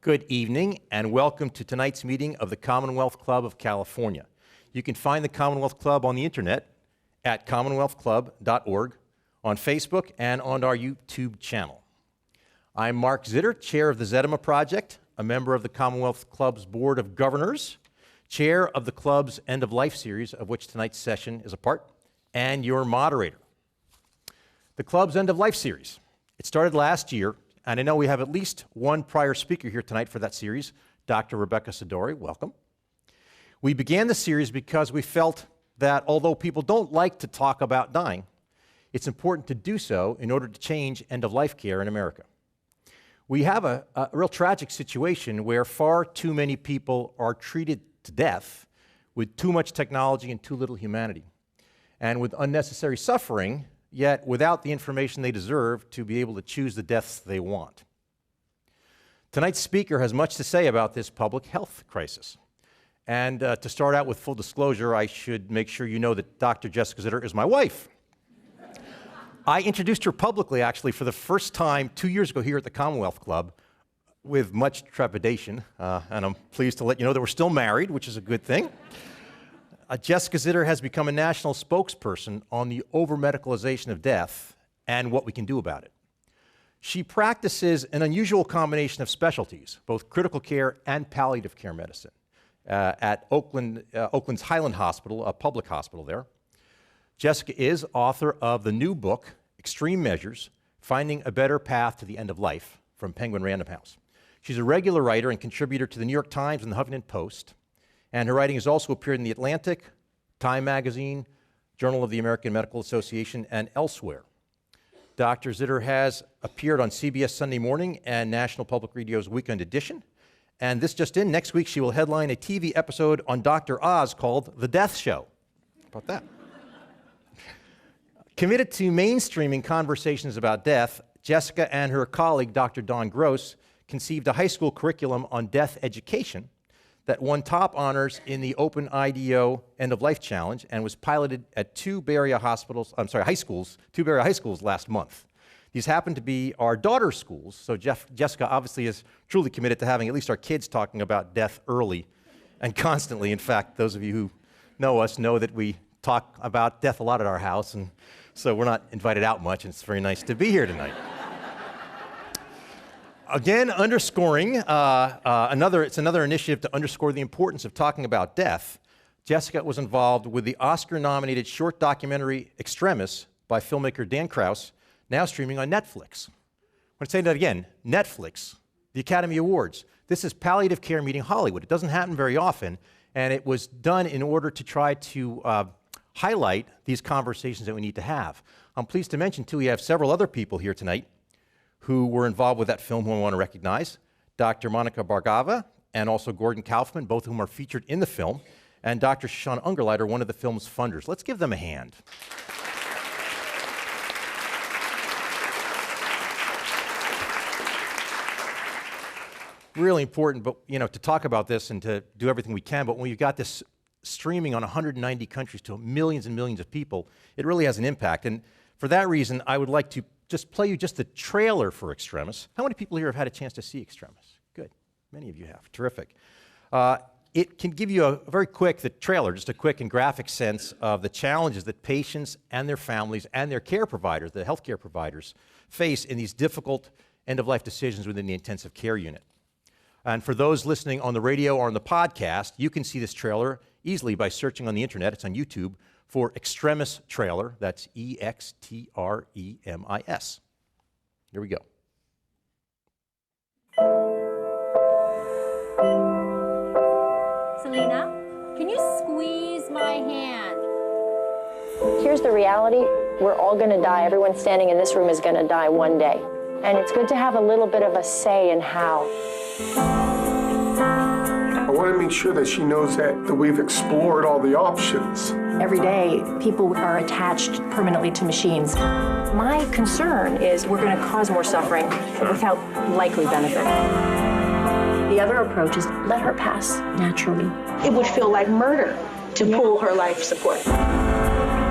Good evening and welcome to tonight's meeting of the Commonwealth Club of California. You can find the Commonwealth Club on the internet at commonwealthclub.org, on Facebook, and on our YouTube channel. I'm Mark Zitter, chair of the Zedema Project, a member of the Commonwealth Club's Board of Governors, chair of the club's End of Life series, of which tonight's session is a part, and your moderator. The club's End of Life series. It started last year, and I know we have at least one prior speaker here tonight for that series, Dr. Rebecca Sidori. Welcome. We began the series because we felt that although people don't like to talk about dying, it's important to do so in order to change end-of-life care in America. We have a real tragic situation where far too many people are treated to death with too much technology and too little humanity, and with unnecessary suffering, yet without the information they deserve to be able to choose the deaths they want. Tonight's speaker has much to say about this public health crisis. And to start out with full disclosure, I should make sure you know that Dr. Jessica Zitter is my wife. I introduced her publicly, actually, for the first time 2 years ago here at the Commonwealth Club with much trepidation, and I'm pleased to let you know that we're still married, which is a good thing. Jessica Zitter has become a national spokesperson on the over-medicalization of death and what we can do about it. She practices an unusual combination of specialties, both critical care and palliative care medicine, at Oakland's Highland Hospital, a public hospital there. Jessica is author of the new book, Extreme Measures, Finding a Better Path to the End of Life, from Penguin Random House. She's a regular writer and contributor to the New York Times and the Huffington Post, and her writing has also appeared in The Atlantic, Time Magazine, Journal of the American Medical Association, and elsewhere. Dr. Zitter has appeared on CBS Sunday Morning and National Public Radio's Weekend Edition. And this just in, next week she will headline a TV episode on Dr. Oz called The Death Show. How about that? Committed to mainstreaming conversations about death, Jessica and her colleague, Dr. Dawn Gross, conceived a high school curriculum on death education that won top honors in the Open IDEO End of Life Challenge and was piloted at two Bay Area high schools last month. These happen to be our daughter schools, so Jessica obviously is truly committed to having at least our kids talking about death early and constantly. In fact, those of you who know us know that we talk about death a lot at our house, and so we're not invited out much, and it's very nice to be here tonight. Again, underscoring, it's another initiative to underscore the importance of talking about death. Jessica was involved with the Oscar-nominated short documentary Extremis by filmmaker Dan Krause, now streaming on Netflix. I'm going to say that again, Netflix, the Academy Awards. This is palliative care meeting Hollywood. It doesn't happen very often, and it was done in order to try to highlight these conversations that we need to have. I'm pleased to mention, too, we have several other people here tonight who were involved with that film who I want to recognize. Dr. Monica Bargava and also Gordon Kaufman, both of whom are featured in the film, and Dr. Shoshana Ungerleider, one of the film's funders. Let's give them a hand. Really important, but to talk about this and to do everything we can, but when you've got this streaming on 190 countries to millions and millions of people, it really has an impact. And for that reason, I would like to just play you just the trailer for Extremis. How many people here have had a chance to see Extremis? Good. Many of you have. Terrific. It can give you the trailer, just a quick and graphic sense of the challenges that patients and their families and their care providers, the healthcare providers, face in these difficult end-of-life decisions within the intensive care unit. And for those listening on the radio or on the podcast, you can see this trailer easily by searching on the internet. It's on YouTube for Extremis trailer. That's E-X-T-R-E-M-I-S. Here we go. Selena, can you squeeze my hand? Here's the reality. We're all going to die. Everyone standing in this room is going to die one day. And it's good to have a little bit of a say in how. I want to make sure that she knows that we've explored all the options. Every day, people are attached permanently to machines. My concern is we're going to cause more suffering without likely benefit. The other approach is let her pass naturally. It would feel like murder to pull her life support.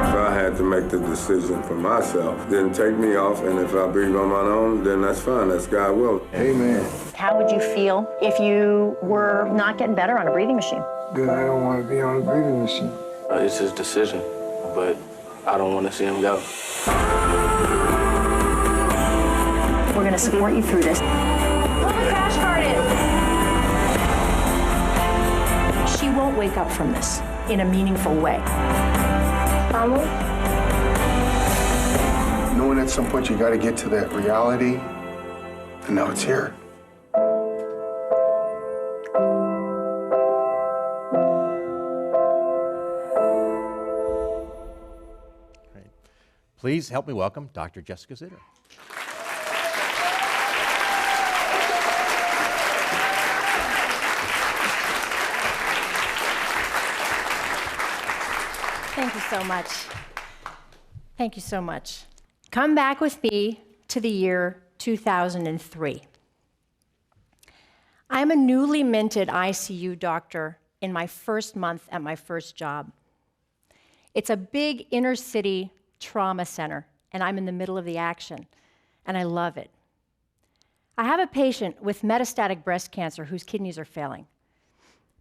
If I had to make the decision for myself, then take me off, and if I breathe on my own, then that's fine. That's God's will. Amen. How would you feel if you were not getting better on a breathing machine? Then I don't want to be on a breathing machine. It's his decision, but I don't want to see him go. We're going to support you through this. Pull the crash cart in. She won't wake up from this in a meaningful way. Mama? Knowing at some point you got to get to that reality, and now it's here. Please help me welcome Dr. Jessica Zitter. Thank you so much. Thank you so much. Come back with me to the year 2003. I'm a newly minted ICU doctor in my first month at my first job. It's a big inner city trauma center, and I'm in the middle of the action, and I love it. I have a patient with metastatic breast cancer whose kidneys are failing.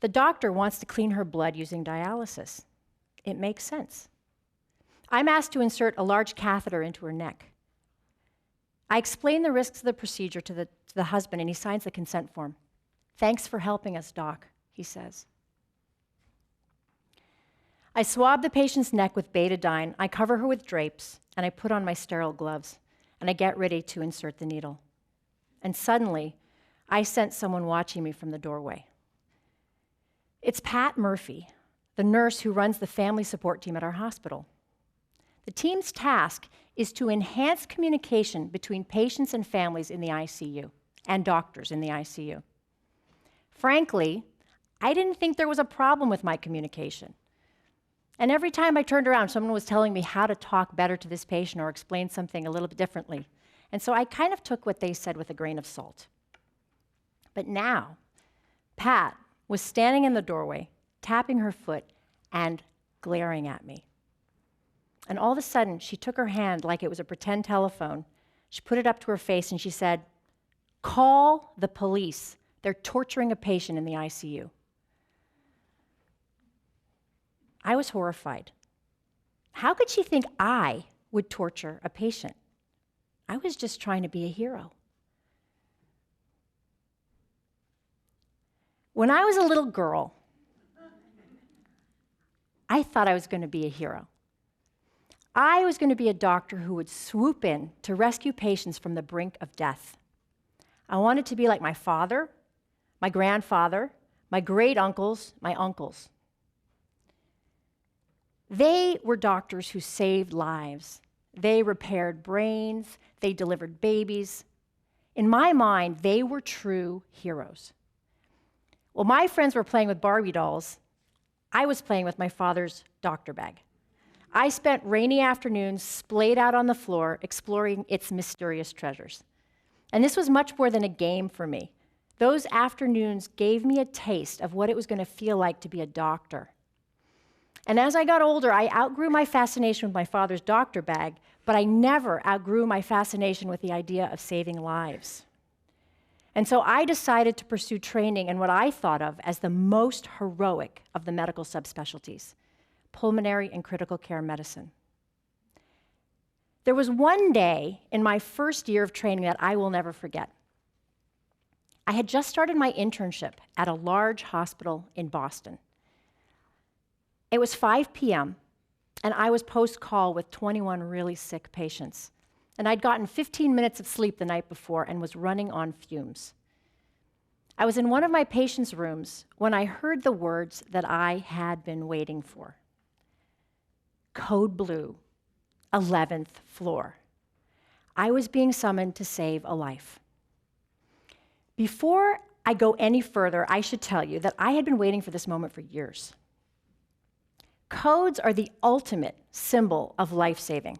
The doctor wants to clean her blood using dialysis. It makes sense. I'm asked to insert a large catheter into her neck. I explain the risks of the procedure to the husband, and he signs the consent form. "Thanks for helping us, Doc," he says. I swab the patient's neck with betadine, I cover her with drapes, and I put on my sterile gloves, and I get ready to insert the needle. And suddenly, I sense someone watching me from the doorway. It's Pat Murphy, the nurse who runs the family support team at our hospital. The team's task is to enhance communication between patients and families in the ICU, and doctors in the ICU. Frankly, I didn't think there was a problem with my communication. And every time I turned around, someone was telling me how to talk better to this patient or explain something a little bit differently. And so I kind of took what they said with a grain of salt. But now, Pat was standing in the doorway, tapping her foot and glaring at me. And all of a sudden, she took her hand like it was a pretend telephone. She put it up to her face and she said, "Call the police. They're torturing a patient in the ICU." I was horrified. How could she think I would torture a patient? I was just trying to be a hero. When I was a little girl, I thought I was going to be a hero. I was going to be a doctor who would swoop in to rescue patients from the brink of death. I wanted to be like my father, my grandfather, my great uncles, my uncles. They were doctors who saved lives. They repaired brains. They delivered babies. In my mind, they were true heroes. While my friends were playing with Barbie dolls, I was playing with my father's doctor bag. I spent rainy afternoons splayed out on the floor exploring its mysterious treasures. And this was much more than a game for me. Those afternoons gave me a taste of what it was going to feel like to be a doctor. And as I got older, I outgrew my fascination with my father's doctor bag, but I never outgrew my fascination with the idea of saving lives. And so I decided to pursue training in what I thought of as the most heroic of the medical subspecialties, pulmonary and critical care medicine. There was one day in my first year of training that I will never forget. I had just started my internship at a large hospital in Boston. It was 5 p.m., and I was post-call with 21 really sick patients. And I'd gotten 15 minutes of sleep the night before and was running on fumes. I was in one of my patients' rooms when I heard the words that I had been waiting for. Code Blue, 11th floor. I was being summoned to save a life. Before I go any further, I should tell you that I had been waiting for this moment for years. Codes are the ultimate symbol of life-saving.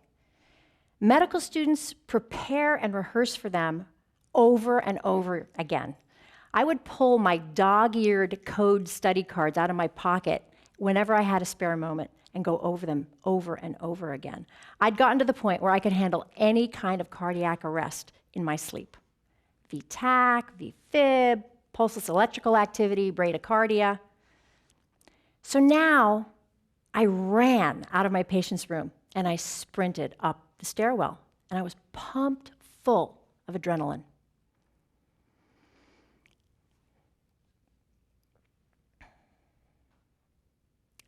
Medical students prepare and rehearse for them over and over again. I would pull my dog-eared code study cards out of my pocket whenever I had a spare moment and go over them over and over again. I'd gotten to the point where I could handle any kind of cardiac arrest in my sleep. V-tach, V-fib, pulseless electrical activity, bradycardia. So now I ran out of my patient's room and I sprinted up the stairwell, and I was pumped full of adrenaline.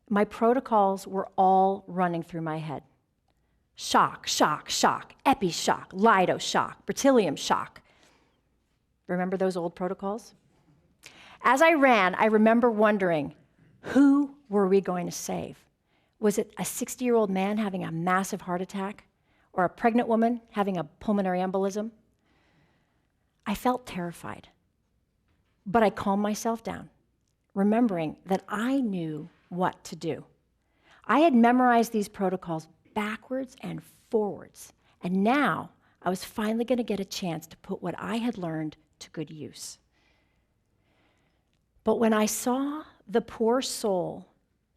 My protocols were all running through my head. Shock, shock, shock, epi-shock, lido-shock, beryllium shock. Remember those old protocols? As I ran, I remember wondering, who were we going to save? Was it a 60-year-old man having a massive heart attack? Or a pregnant woman having a pulmonary embolism? I felt terrified, but I calmed myself down, remembering that I knew what to do. I had memorized these protocols backwards and forwards, and now I was finally going to get a chance to put what I had learned to good use. But when I saw the poor soul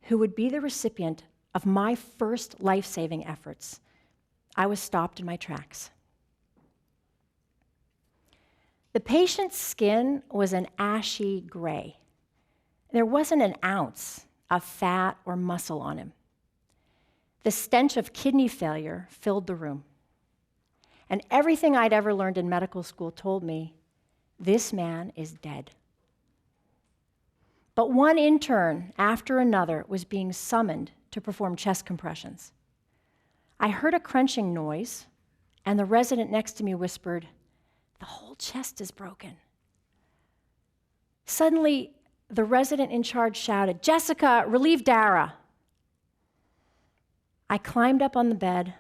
who would be the recipient of my first life-saving efforts, I was stopped in my tracks. The patient's skin was an ashy gray. There wasn't an ounce of fat or muscle on him. The stench of kidney failure filled the room. And everything I'd ever learned in medical school told me, this man is dead. But one intern after another was being summoned to perform chest compressions. I heard a crunching noise, and the resident next to me whispered, "The whole chest is broken." Suddenly, the resident in charge shouted, "Jessica, relieve Dara." I climbed up on the bed,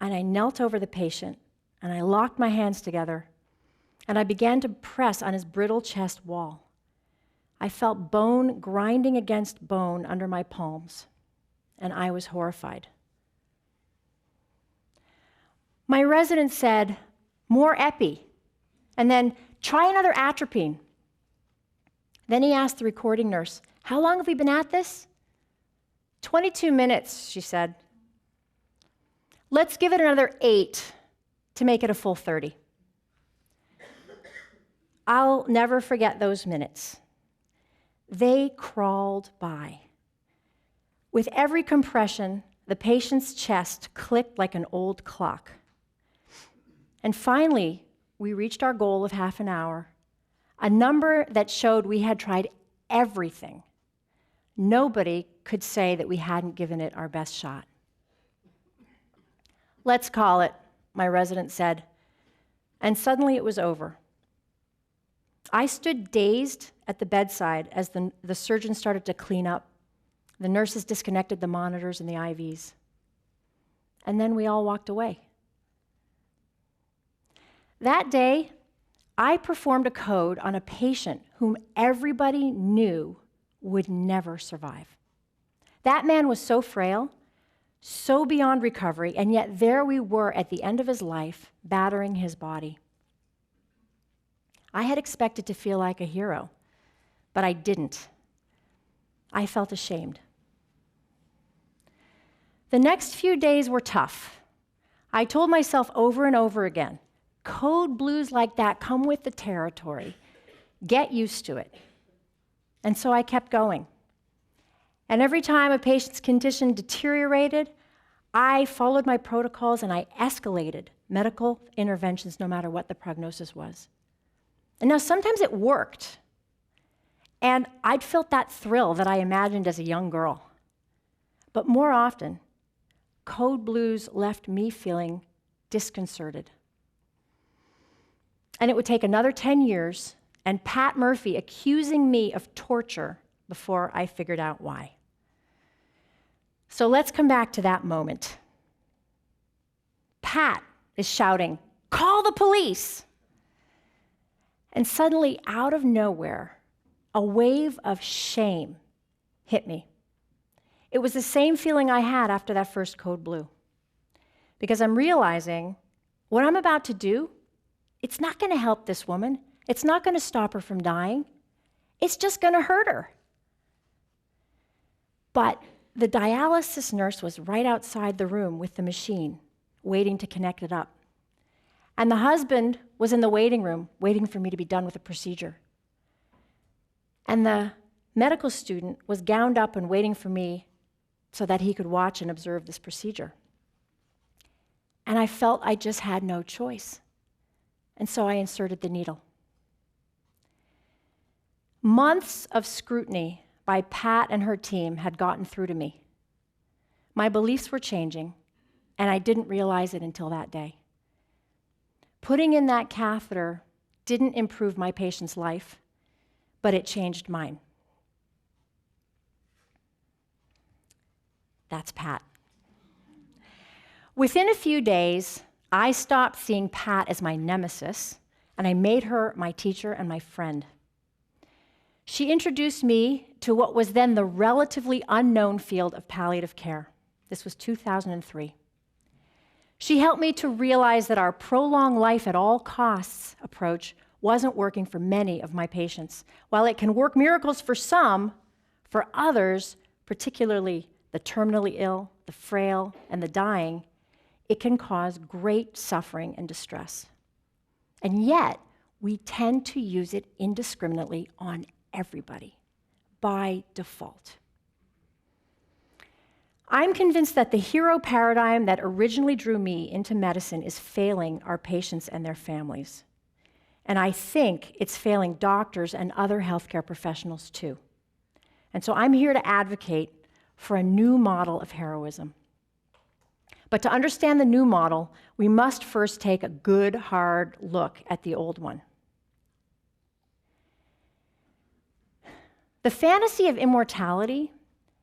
and I knelt over the patient, and I locked my hands together, and I began to press on his brittle chest wall. I felt bone grinding against bone under my palms, and I was horrified. My resident said, "More epi," and then, "Try another atropine." Then he asked the recording nurse, "How long have we been at this?" 22 minutes, she said. "Let's give it another 8 to make it a full 30. I'll never forget those minutes. They crawled by. With every compression, the patient's chest clicked like an old clock. And finally, we reached our goal of half an hour, a number that showed we had tried everything. Nobody could say that we hadn't given it our best shot. "Let's call it," my resident said, and suddenly it was over. I stood dazed at the bedside as the surgeon started to clean up. The nurses disconnected the monitors and the IVs. And then we all walked away. That day, I performed a code on a patient whom everybody knew would never survive. That man was so frail, so beyond recovery, and yet there we were at the end of his life, battering his body. I had expected to feel like a hero, but I didn't. I felt ashamed. The next few days were tough. I told myself over and over again, code blues like that come with the territory. Get used to it. And so I kept going. And every time a patient's condition deteriorated, I followed my protocols and I escalated medical interventions no matter what the prognosis was. And now sometimes it worked. And I'd felt that thrill that I imagined as a young girl. But more often, code blues left me feeling disconcerted. And it would take another 10 years and Pat Murphy accusing me of torture before I figured out why. So let's come back to that moment. Pat is shouting, "Call the police!" And suddenly, out of nowhere, a wave of shame hit me. It was the same feeling I had after that first code blue. Because I'm realizing what I'm about to do, it's not going to help this woman. It's not going to stop her from dying. It's just going to hurt her. But the dialysis nurse was right outside the room with the machine, waiting to connect it up. And the husband was in the waiting room, waiting for me to be done with the procedure. And the medical student was gowned up and waiting for me so that he could watch and observe this procedure. And I felt I just had no choice. And so I inserted the needle. Months of scrutiny by Pat and her team had gotten through to me. My beliefs were changing, and I didn't realize it until that day. Putting in that catheter didn't improve my patient's life, but it changed mine. That's Pat. Within a few days, I stopped seeing Pat as my nemesis, and I made her my teacher and my friend. She introduced me to what was then the relatively unknown field of palliative care. This was 2003. She helped me to realize that our prolong life at all costs approach wasn't working for many of my patients. While it can work miracles for some, for others, particularly the terminally ill, the frail, and the dying, it can cause great suffering and distress. And yet, we tend to use it indiscriminately on everybody, by default. I'm convinced that the hero paradigm that originally drew me into medicine is failing our patients and their families. And I think it's failing doctors and other healthcare professionals too. And so I'm here to advocate for a new model of heroism. But to understand the new model, we must first take a good, hard look at the old one. The fantasy of immortality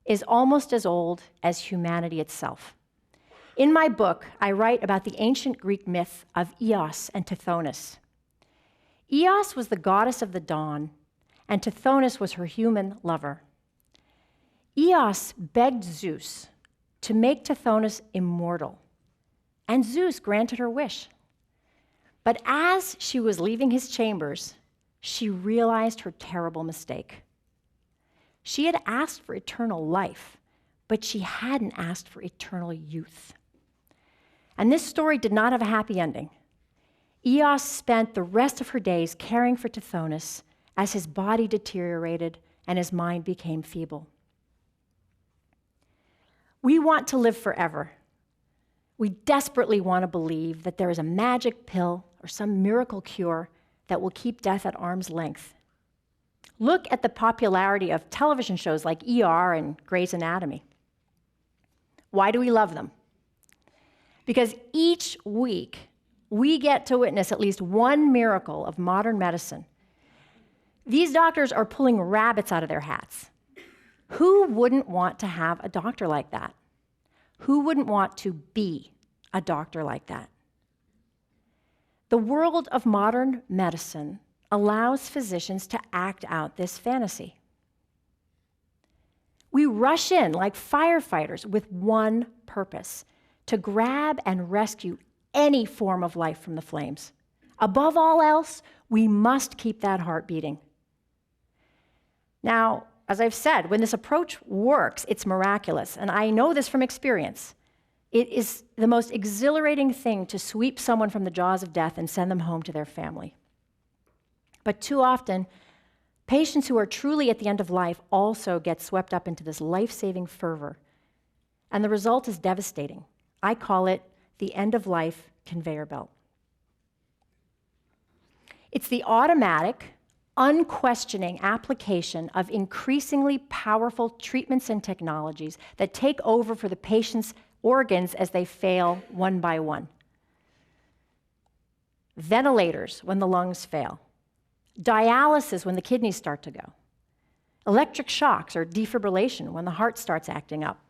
is almost as old as humanity itself. In my book, I write about the ancient Greek myth of Eos and Tithonus. Eos was the goddess of the dawn, and Tithonus was her human lover. Eos begged Zeus to make Tithonus immortal, and Zeus granted her wish. But as she was leaving his chambers, she realized her terrible mistake. She had asked for eternal life, but she hadn't asked for eternal youth. And this story did not have a happy ending. Eos spent the rest of her days caring for Tithonus as his body deteriorated and his mind became feeble. We want to live forever. We desperately want to believe that there is a magic pill or some miracle cure that will keep death at arm's length. Look at the popularity of television shows like ER and Grey's Anatomy. Why do we love them? Because each week, we get to witness at least one miracle of modern medicine. These doctors are pulling rabbits out of their hats. Who wouldn't want to have a doctor like that? Who wouldn't want to be a doctor like that? The world of modern medicine allows physicians to act out this fantasy. We rush in like firefighters with one purpose: to grab and rescue any form of life from the flames. Above all else, we must keep that heart beating. Now, as I've said, when this approach works, it's miraculous, and I know this from experience. It is the most exhilarating thing to sweep someone from the jaws of death and send them home to their family. But too often, patients who are truly at the end of life also get swept up into this life-saving fervor, and the result is devastating. I call it the end-of-life conveyor belt. It's the automatic, unquestioning application of increasingly powerful treatments and technologies that take over for the patient's organs as they fail one by one. Ventilators when the lungs fail. Dialysis when the kidneys start to go. Electric shocks or defibrillation when the heart starts acting up.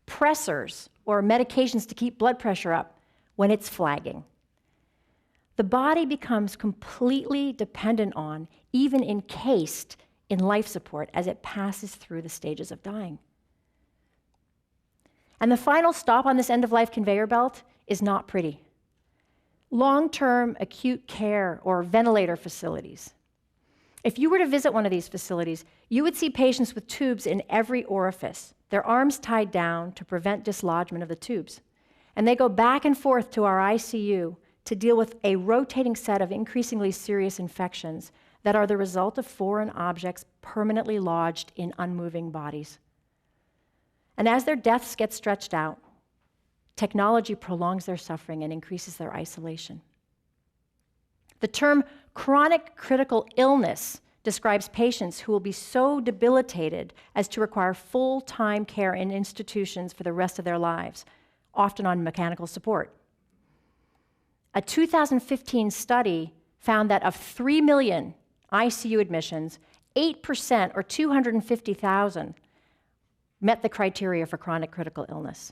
Pressors or medications to keep blood pressure up when it's flagging. The body becomes completely dependent on, even encased in life support as it passes through the stages of dying. And the final stop on this end-of-life conveyor belt is not pretty. Long-term acute care or ventilator facilities. If you were to visit one of these facilities, you would see patients with tubes in every orifice, their arms tied down to prevent dislodgement of the tubes. And they go back and forth to our ICU to deal with a rotating set of increasingly serious infections that are the result of foreign objects permanently lodged in unmoving bodies. And as their deaths get stretched out, technology prolongs their suffering and increases their isolation. The term chronic critical illness describes patients who will be so debilitated as to require full-time care in institutions for the rest of their lives, often on mechanical support. A 2015 study found that of 3 million ICU admissions, 8% or 250,000 met the criteria for chronic critical illness.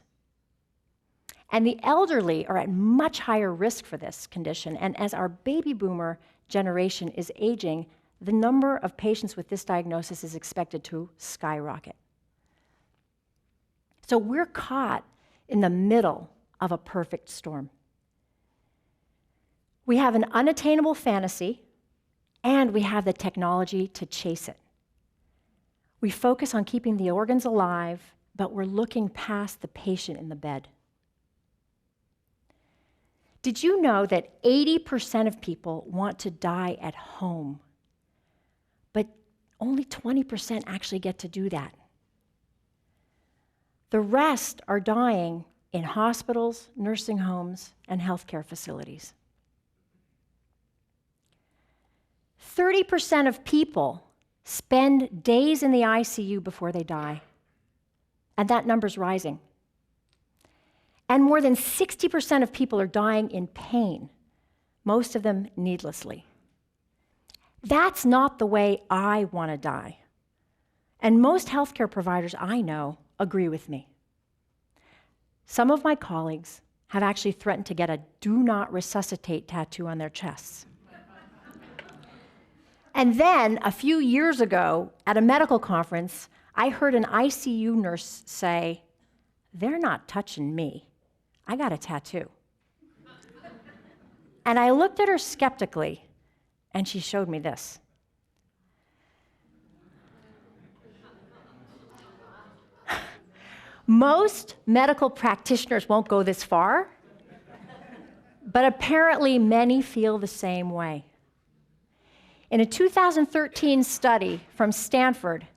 And the elderly are at much higher risk for this condition, and as our baby boomer generation is aging, the number of patients with this diagnosis is expected to skyrocket. So we're caught in the middle of a perfect storm. We have an unattainable fantasy, and we have the technology to chase it. We focus on keeping the organs alive, but we're looking past the patient in the bed. Did you know that 80% of people want to die at home, but only 20% actually get to do that? The rest are dying in hospitals, nursing homes, and healthcare facilities. 30% of people spend days in the ICU before they die, and that number's rising. And more than 60% of people are dying in pain, most of them needlessly. That's not the way I want to die. And most healthcare providers I know agree with me. Some of my colleagues have actually threatened to get a "do not resuscitate" tattoo on their chests. And then, a few years ago, at a medical conference, I heard an ICU nurse say, "They're not touching me. I got a tattoo." And I looked at her skeptically, and she showed me this. Most medical practitioners won't go this far, but apparently many feel the same way. In a 2013 study from Stanford,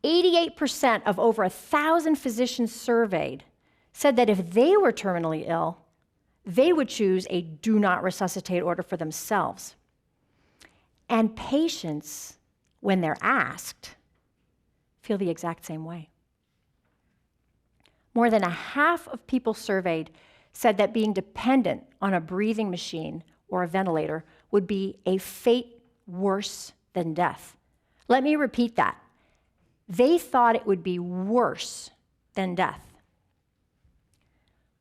88% of over 1,000 physicians surveyed said that if they were terminally ill, they would choose a "do not resuscitate" order for themselves. And patients, when they're asked, feel the exact same way. More than a half of people surveyed said that being dependent on a breathing machine or a ventilator would be a fate worse than death. Let me repeat that. They thought it would be worse than death.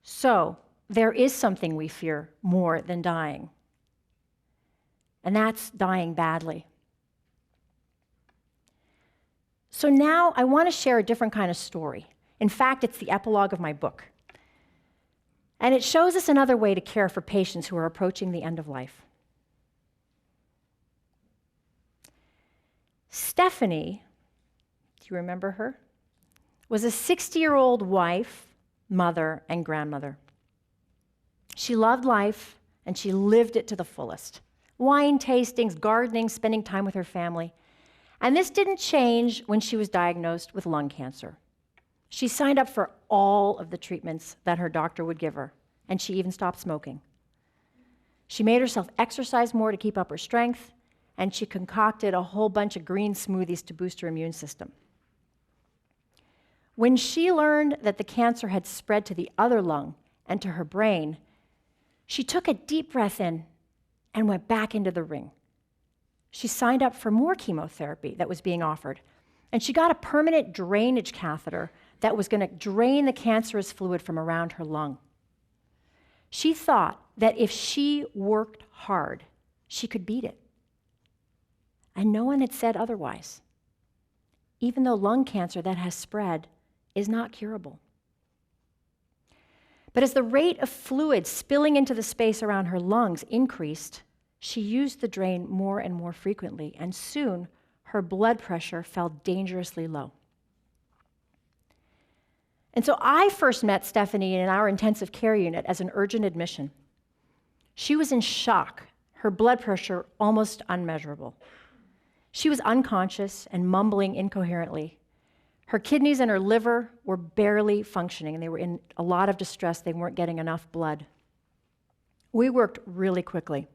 So, there is something we fear more than dying, and that's dying badly. So now I want to share a different kind of story. In fact, it's the epilogue of my book. And it shows us another way to care for patients who are approaching the end of life. Stephanie, do you remember her? Was a 60-year-old wife, mother, and grandmother. She loved life, and she lived it to the fullest. Wine tastings, gardening, spending time with her family. And this didn't change when she was diagnosed with lung cancer. She signed up for all of the treatments that her doctor would give her, and she even stopped smoking. She made herself exercise more to keep up her strength, and she concocted a whole bunch of green smoothies to boost her immune system. When she learned that the cancer had spread to the other lung and to her brain, she took a deep breath in and went back into the ring. She signed up for more chemotherapy that was being offered, and she got a permanent drainage catheter that was going to drain the cancerous fluid from around her lung. She thought that if she worked hard, she could beat it. And no one had said otherwise, even though lung cancer that has spread is not curable. But as the rate of fluid spilling into the space around her lungs increased, She used the drain more and more frequently, and soon her blood pressure fell dangerously low. And so I first met Stephanie in our intensive care unit as an urgent admission. She was in shock, her blood pressure almost unmeasurable. She was unconscious and mumbling incoherently. Her kidneys and her liver were barely functioning, and they were in a lot of distress. They weren't getting enough blood. We worked really quickly.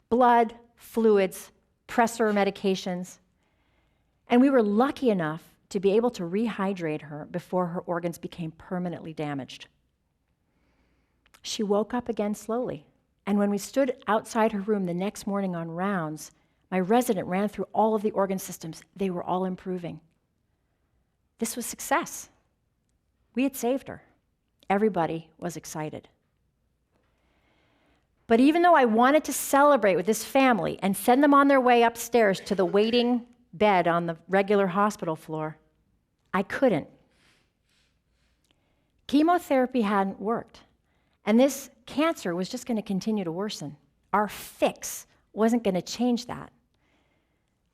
Blood, fluids, pressor medications. And we were lucky enough to be able to rehydrate her before her organs became permanently damaged. She woke up again slowly. And when we stood outside her room the next morning on rounds, my resident ran through all of the organ systems. They were all improving. This was success. We had saved her. Everybody was excited. But even though I wanted to celebrate with this family and send them on their way upstairs to the waiting bed on the regular hospital floor, I couldn't. Chemotherapy hadn't worked, and this cancer was just going to continue to worsen. Our fix wasn't going to change that.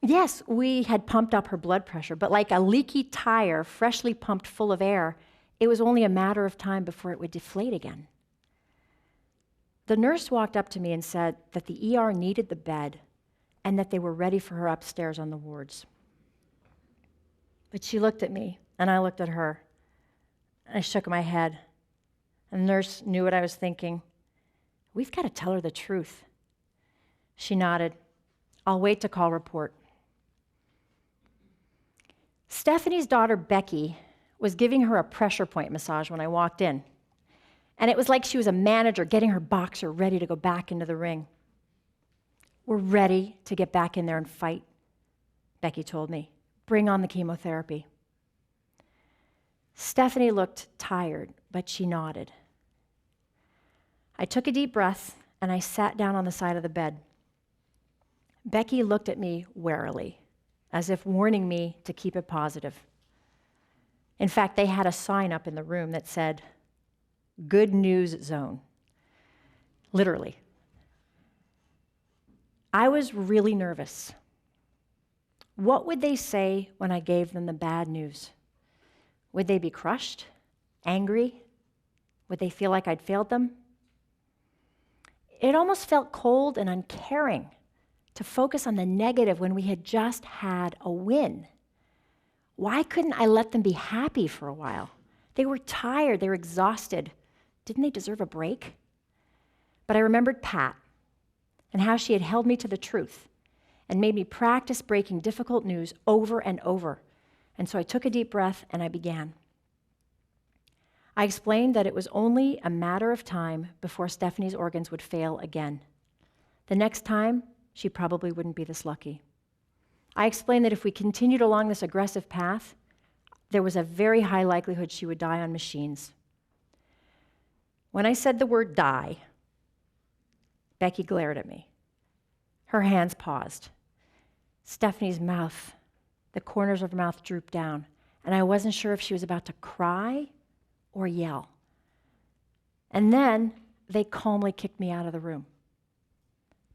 Yes, we had pumped up her blood pressure, but like a leaky tire freshly pumped full of air, it was only a matter of time before it would deflate again. The nurse walked up to me and said that the ER needed the bed and that they were ready for her upstairs on the wards. But she looked at me, and I looked at her. I shook my head. And the nurse knew what I was thinking. We've got to tell her the truth. She nodded. I'll wait to call report. Stephanie's daughter, Becky, was giving her a pressure point massage when I walked in. And it was like she was a manager getting her boxer ready to go back into the ring. We're ready to get back in there and fight, Becky told me. Bring on the chemotherapy. Stephanie looked tired, but she nodded. I took a deep breath, and I sat down on the side of the bed. Becky looked at me warily, as if warning me to keep it positive. In fact, they had a sign up in the room that said, "Good News Zone." Literally. I was really nervous. What would they say when I gave them the bad news? Would they be crushed? Angry? Would they feel like I'd failed them? It almost felt cold and uncaring to focus on the negative when we had just had a win. Why couldn't I let them be happy for a while? They were tired, they were exhausted. Didn't they deserve a break? But I remembered Pat and how she had held me to the truth and made me practice breaking difficult news over and over. And so I took a deep breath and I began. I explained that it was only a matter of time before Stephanie's organs would fail again. The next time, she probably wouldn't be this lucky. I explained that if we continued along this aggressive path, there was a very high likelihood she would die on machines. When I said the word die, Becky glared at me. Her hands paused. Stephanie's mouth, the corners of her mouth drooped down, and I wasn't sure if she was about to cry or yell. And then they calmly kicked me out of the room.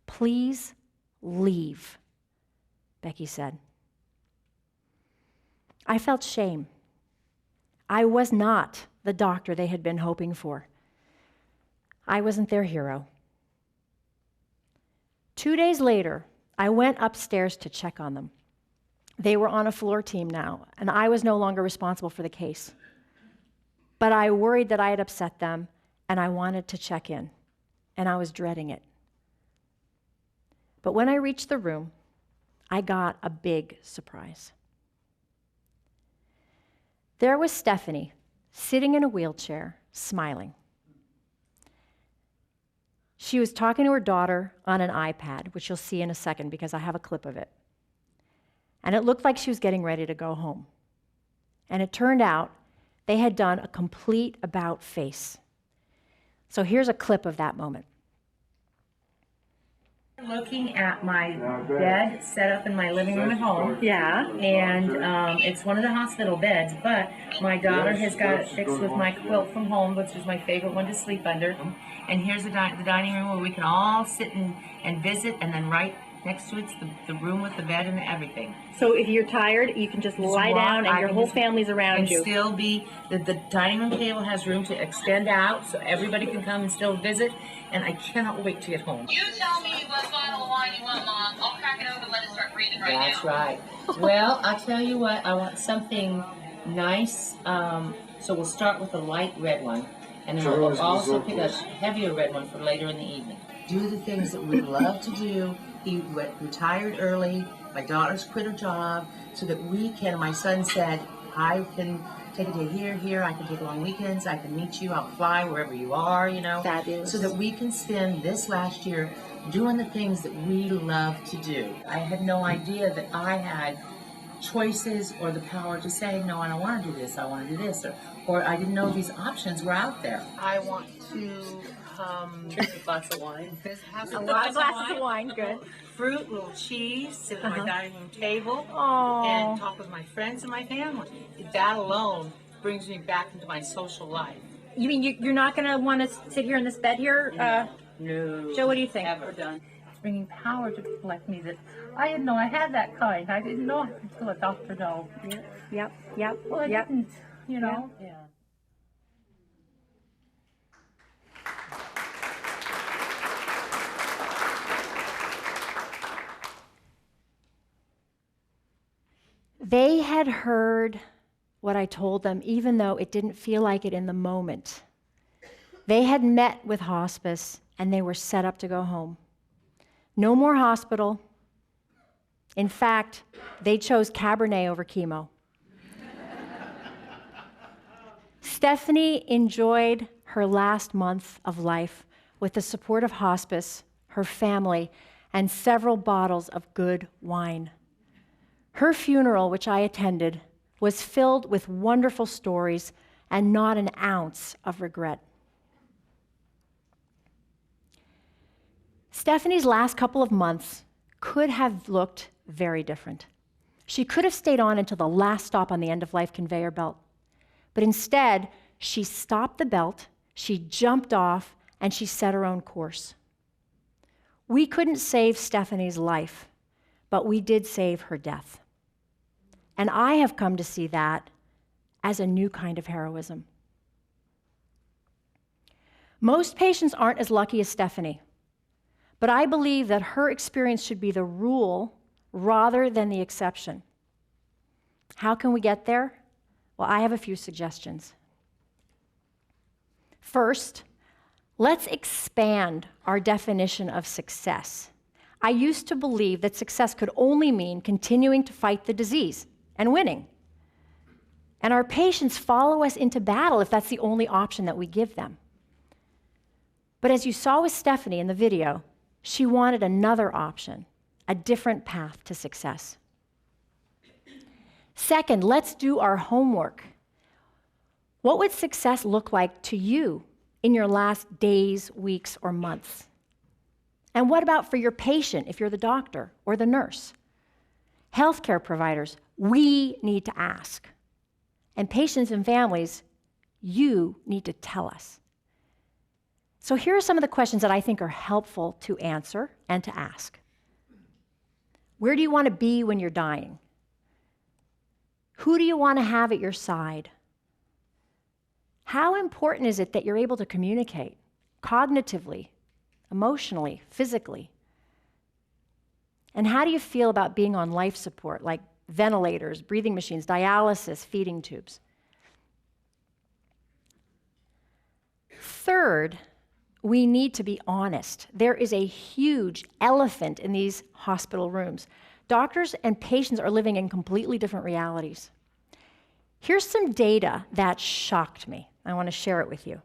"Please leave," Becky said. I felt shame. I was not the doctor they had been hoping for. I wasn't their hero. 2 days later, I went upstairs to check on them. They were on a floor team now, and I was no longer responsible for the case. But I worried that I had upset them, and I wanted to check in, and I was dreading it. But when I reached the room, I got a big surprise. There was Stephanie, sitting in a wheelchair, smiling. She was talking to her daughter on an iPad, which you'll see in a second because I have a clip of it. And it looked like she was getting ready to go home. And it turned out they had done a complete about-face. So here's a clip of that moment. Looking at my bed set up in my living room at home. Yeah. And it's one of the hospital beds, but my daughter has got it fixed with my quilt from home, which is my favorite one to sleep under. And here's the dining room where we can all sit and visit, and then right next to it's the room with the bed and everything. So if you're tired, you can just lie down and your whole family's around you. And still be, the dining room table has room to extend out so everybody can come and still visit, and I cannot wait to get home. You tell me what bottle of wine you want, Mom. I'll crack it open, let it start breathing right now. That's right. Well, I'll tell you what, I want something nice, so we'll start with a light red one, and then we'll also pick a heavier red one for later in the evening. Do the things that we love to do. He retired early. My daughter's quit her job so that we can, my son said, I can take a day here, I can take long weekends, I can meet you, I'll fly wherever you are, you know. Fabulous. So that we can spend this last year doing the things that we love to do. I had no idea that I had choices or the power to say, no, I don't want to do this, I want to do this, or I didn't know these options were out there. I want to drink a glass of wine. Have a glass of wine, good. Fruit, little cheese, sit at my dining room table, Aww. and talk with my friends and my family. That alone brings me back into my social life. You mean you're not going to want to sit here in this bed here? No. Joe, what do you think? Ever done. It's bringing power to people like me that I didn't know I had that kind. I didn't know until a doctor know. Yep. Well, I didn't, you know. Yeah. They had heard what I told them, even though it didn't feel like it in the moment. They had met with hospice, and they were set up to go home. No more hospital. In fact, they chose Cabernet over chemo. Stephanie enjoyed her last month of life with the support of hospice, her family, and several bottles of good wine. Her funeral, which I attended, was filled with wonderful stories and not an ounce of regret. Stephanie's last couple of months could have looked very different. She could have stayed on until the last stop on the end-of-life conveyor belt. But instead, she stopped the belt, she jumped off, and she set her own course. We couldn't save Stephanie's life, but we did save her death. And I have come to see that as a new kind of heroism. Most patients aren't as lucky as Stephanie, but I believe that her experience should be the rule rather than the exception. How can we get there? Well, I have a few suggestions. First, let's expand our definition of success. I used to believe that success could only mean continuing to fight the disease and winning. And our patients follow us into battle if that's the only option that we give them. But as you saw with Stephanie in the video, she wanted another option, a different path to success. Second, let's do our homework. What would success look like to you in your last days, weeks, or months? And what about for your patient, if you're the doctor or the nurse? Healthcare providers, we need to ask. And patients and families, you need to tell us. So here are some of the questions that I think are helpful to answer and to ask. Where do you want to be when you're dying? Who do you want to have at your side? How important is it that you're able to communicate cognitively, emotionally, physically? And how do you feel about being on life support, like ventilators, breathing machines, dialysis, feeding tubes? Third, we need to be honest. There is a huge elephant in these hospital rooms. Doctors and patients are living in completely different realities. Here's some data that shocked me. I want to share it with you.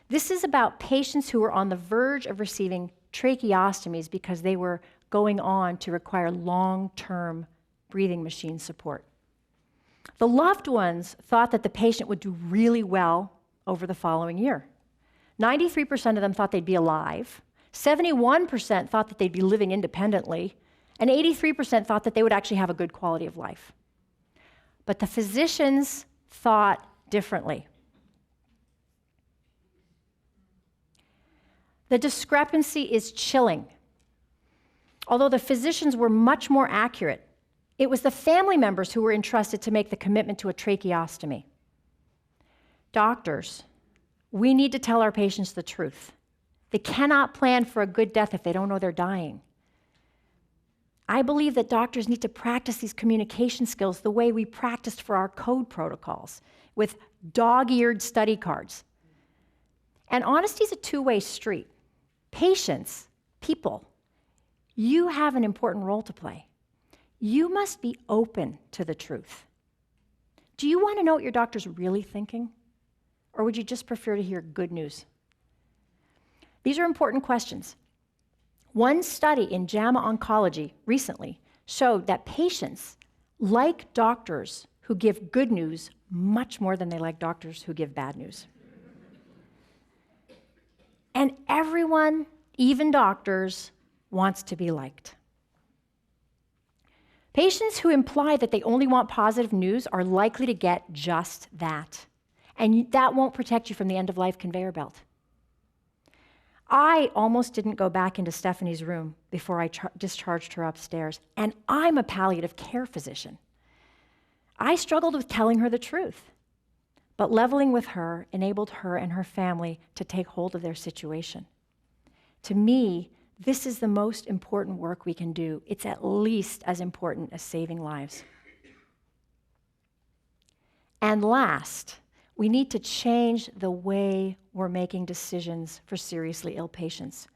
This is about patients who were on the verge of receiving tracheostomies because they were going on to require long-term breathing machine support. The loved ones thought that the patient would do really well over the following year. 93% of them thought they'd be alive. 71% thought that they'd be living independently, and 83% thought that they would actually have a good quality of life. But the physicians thought differently. The discrepancy is chilling. Although the physicians were much more accurate, it was the family members who were entrusted to make the commitment to a tracheostomy. Doctors, we need to tell our patients the truth. They cannot plan for a good death if they don't know they're dying. I believe that doctors need to practice these communication skills the way we practiced for our code protocols, with dog-eared study cards. And honesty is a two-way street. Patients, people, you have an important role to play. You must be open to the truth. Do you want to know what your doctor's really thinking? Or would you just prefer to hear good news? These are important questions. One study in JAMA Oncology recently showed that patients like doctors who give good news much more than they like doctors who give bad news. And everyone, even doctors, wants to be liked. Patients who imply that they only want positive news are likely to get just that. And that won't protect you from the end-of-life conveyor belt. I almost didn't go back into Stephanie's room before I discharged her upstairs, and I'm a palliative care physician. I struggled with telling her the truth, but leveling with her enabled her and her family to take hold of their situation. To me, this is the most important work we can do. It's at least as important as saving lives. And last, we need to change the way we're making decisions for seriously ill patients.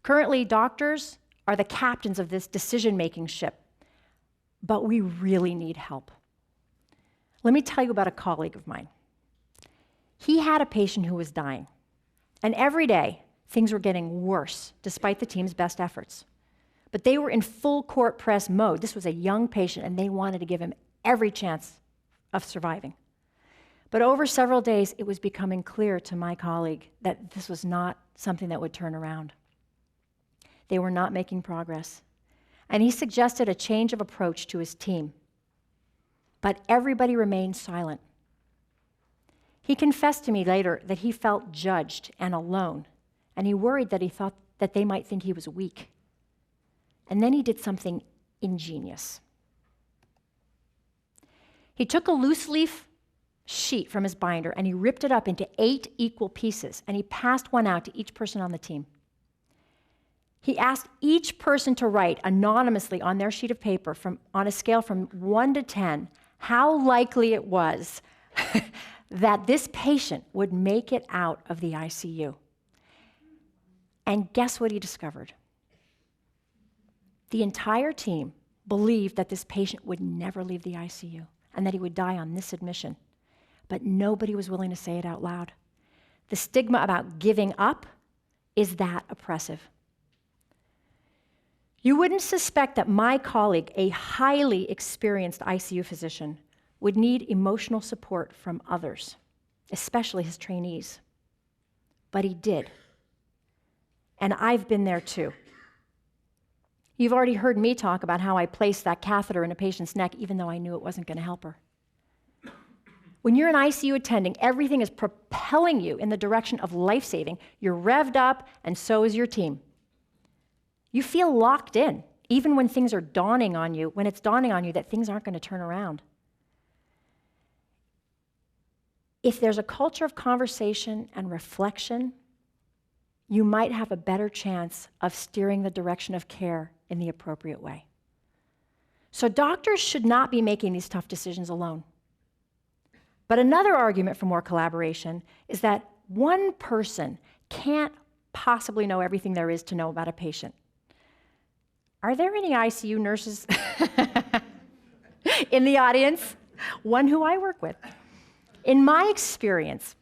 Currently, doctors are the captains of this decision-making ship, but we really need help. Let me tell you about a colleague of mine. He had a patient who was dying, and every day, things were getting worse, despite the team's best efforts. But they were in full court press mode. This was a young patient, and they wanted to give him every chance of surviving. But over several days, it was becoming clear to my colleague that this was not something that would turn around. They were not making progress. And he suggested a change of approach to his team. But everybody remained silent. He confessed to me later that he felt judged and alone, and he worried that he thought that they might think he was weak. And then he did something ingenious. He took a loose leaf sheet from his binder and he ripped it up into 8 equal pieces, and he passed one out to each person on the team. He asked each person to write anonymously on their sheet of paper on a scale from 1 to 10 how likely it was that this patient would make it out of the ICU. And guess what he discovered? The entire team believed that this patient would never leave the ICU and that he would die on this admission. But nobody was willing to say it out loud. The stigma about giving up is that oppressive. You wouldn't suspect that my colleague, a highly experienced ICU physician, would need emotional support from others, especially his trainees. But he did. And I've been there too. You've already heard me talk about how I placed that catheter in a patient's neck even though I knew it wasn't going to help her. When you're an ICU attending, everything is propelling you in the direction of life-saving. You're revved up, and so is your team. You feel locked in, even when things are dawning on you, when it's dawning on you that things aren't going to turn around. If there's a culture of conversation and reflection, you might have a better chance of steering the direction of care in the appropriate way. So doctors should not be making these tough decisions alone. But another argument for more collaboration is that one person can't possibly know everything there is to know about a patient. Are there any ICU nurses in the audience? One who I work with. In my experience,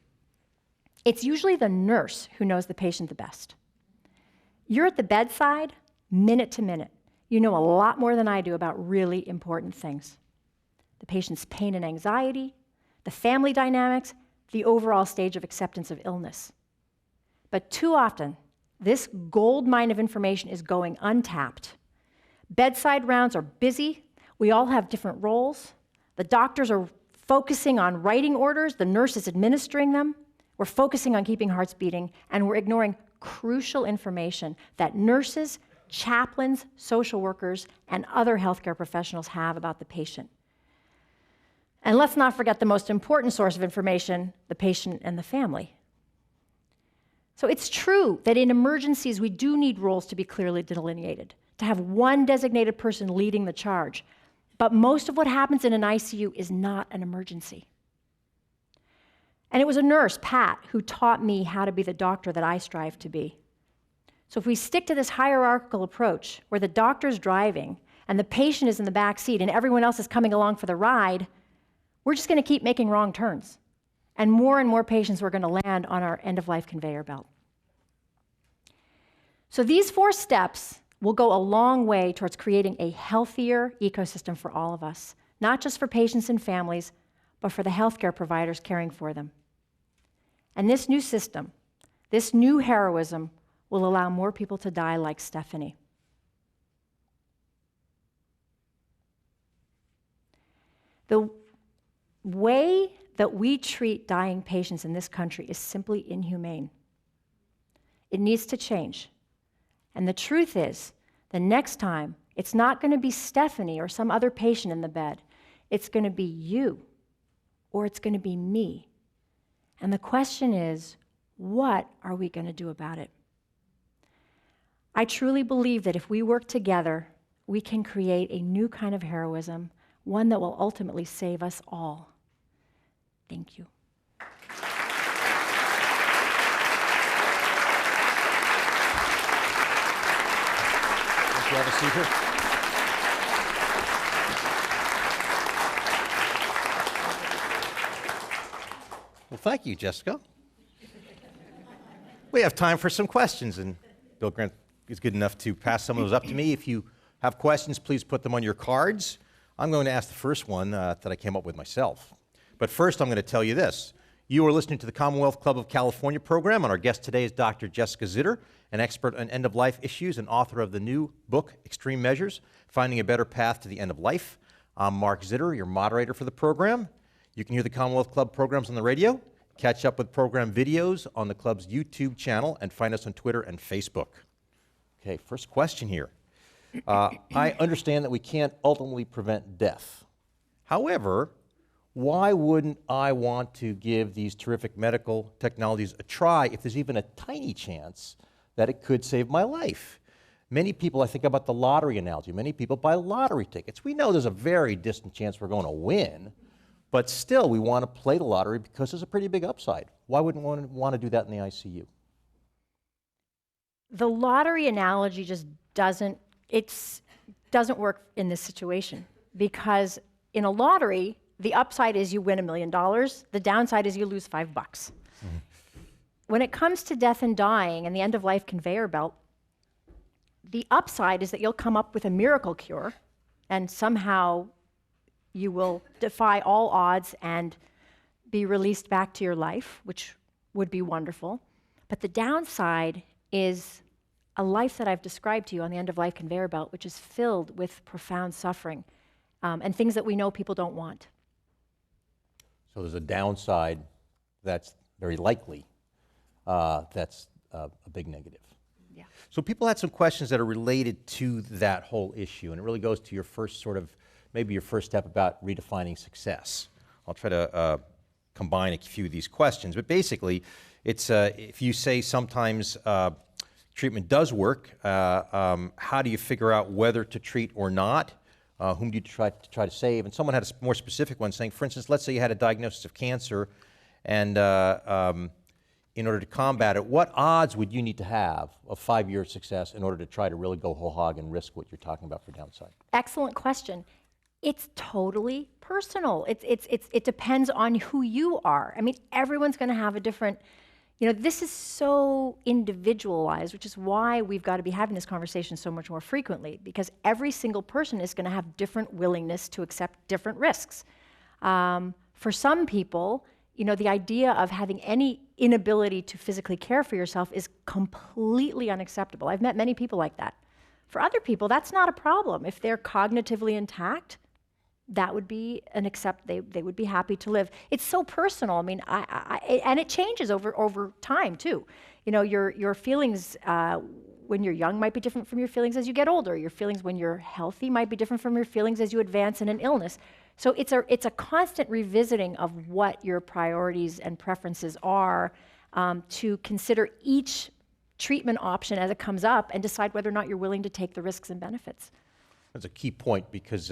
it's usually the nurse who knows the patient the best. You're at the bedside, minute to minute. You know a lot more than I do about really important things. The patient's pain and anxiety, the family dynamics, the overall stage of acceptance of illness. But too often, This gold mine of information is going untapped. Bedside rounds are busy. We all have different roles. The doctors are focusing on writing orders, the nurse is administering them. We're focusing on keeping hearts beating, and we're ignoring crucial information that nurses, chaplains, social workers, and other healthcare professionals have about the patient. And let's not forget the most important source of information, the patient and the family. So it's true that in emergencies, we do need roles to be clearly delineated, to have one designated person leading the charge. But most of what happens in an ICU is not an emergency. And it was a nurse, Pat, who taught me how to be the doctor that I strive to be. So if we stick to this hierarchical approach, where the doctor's driving and the patient is in the back seat and everyone else is coming along for the ride, we're just going to keep making wrong turns. And more patients are going to land on our end-of-life conveyor belt. So these 4 steps will go a long way towards creating a healthier ecosystem for all of us, not just for patients and families, but for the healthcare providers caring for them. And this new system, this new heroism, will allow more people to die like Stephanie. The way that we treat dying patients in this country is simply inhumane. It needs to change. And the truth is, the next time, it's not going to be Stephanie or some other patient in the bed. It's going to be you, or it's going to be me. And the question is, what are we going to do about it? I truly believe that if we work together, we can create a new kind of heroism, one that will ultimately save us all. Thank you. You have a seat here. Well, thank you, Jessica. We have time for some questions, and Bill Grant is good enough to pass some of those up to me. If you have questions, please put them on your cards. I'm going to ask the first one that I came up with myself. But first, I'm going to tell you this. You are listening to the Commonwealth Club of California program, and our guest today is Dr. Jessica Zitter, an expert on end-of-life issues and author of the new book, Extreme Measures, Finding a Better Path to the End of Life. I'm Mark Zitter, your moderator for the program. You can hear the Commonwealth Club programs on the radio, catch up with program videos on the club's YouTube channel, and find us on Twitter and Facebook. Okay, first question here. I understand that we can't ultimately prevent death. However, why wouldn't I want to give these terrific medical technologies a try if there's even a tiny chance that it could save my life? Many people, I think about the lottery analogy, many people buy lottery tickets. We know there's a very distant chance we're going to win, but still we want to play the lottery because there's a pretty big upside. Why wouldn't one want to do that in the ICU? The lottery analogy just doesn't work in this situation, because in a lottery, the upside is you win $1 million. The downside is you lose $5. Mm-hmm. When it comes to death and dying and the end-of-life conveyor belt, the upside is that you'll come up with a miracle cure, and somehow you will defy all odds and be released back to your life, which would be wonderful. But the downside is a life that I've described to you on the end-of-life conveyor belt, which is filled with profound suffering and things that we know people don't want. So there's a downside that's very likely. That's a big negative. Yeah. So people had some questions that are related to that whole issue, and it really goes to your first maybe your first step about redefining success. I'll try to combine a few of these questions, but basically, it's if you say sometimes treatment does work, how do you figure out whether to treat or not? Whom do you try to save? And someone had a more specific one saying, for instance, let's say you had a diagnosis of cancer, and in order to combat it, what odds would you need to have of 5 years success in order to try to really go whole hog and risk what you're talking about for downside? Excellent question. It's totally personal. It depends on who you are. I mean, everyone's going to have a different, this is so individualized, which is why we've got to be having this conversation so much more frequently, because every single person is going to have different willingness to accept different risks. For some people, the idea of having any inability to physically care for yourself is completely unacceptable. I've met many people like that. For other people, that's not a problem. If they're cognitively intact, that would be they would be happy to live. It's so personal. I mean, and it changes over time too. You know, your feelings when you're young might be different from your feelings as you get older. Your feelings when you're healthy might be different from your feelings as you advance in an illness. So it's a constant revisiting of what your priorities and preferences are, to consider each treatment option as it comes up and decide whether or not you're willing to take the risks and benefits. That's a key point, because